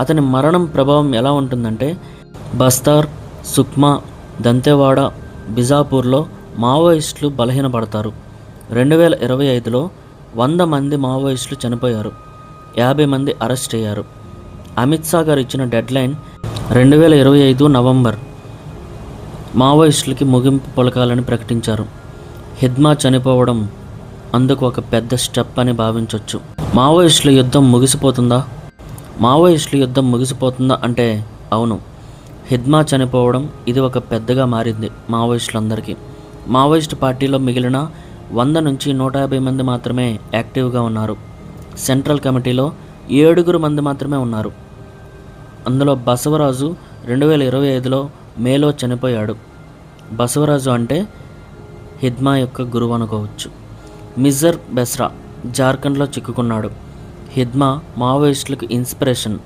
అతని మరణం ప్రభావం ఎలా ఉంటుందంటే బస్తర్, సుక్మా, దంతెవాడ, బిజాపూర్లో మావోయిస్టులు బలహీనపడతారు. 2025లో 100 మంది మావోయిస్టులు చనిపోయారు, 50 మంది అరెస్ట్ అయ్యారు. అమిత్ షా గారు ఇచ్చిన డెడ్లైన్ 2025 నవంబర్ మావోయిస్టులకి ముగింపు పలకాలని ప్రకటించారు. హిద్మా చనిపోవడం అందుకు ఒక పెద్ద స్టెప్ అని భావించవచ్చు. మావోయిస్టుల యుద్ధం ముగిసిపోతుందా? మావోయిస్టుల యుద్ధం ముగిసిపోతుందా అంటే అవును. హిద్మా చనిపోవడం ఇది ఒక పెద్దగా మారింది మావోయిస్టులందరికీ. మావోయిస్టు పార్టీలో మిగిలిన 100 నుంచి 150 మంది మాత్రమే యాక్టివ్గా ఉన్నారు. సెంట్రల్ కమిటీలో 7 మంది మాత్రమే ఉన్నారు. అందులో బసవరాజు 2025లో మేలో చనిపోయాడు. బసవరాజు అంటే హిద్మా యొక్క గురువు అనుకోవచ్చు. మిజర్ బెస్రా జార్ఖండ్లో చిక్కుకున్నాడు. హిద్మా మావోయిస్టులకు ఇన్స్పిరేషన్.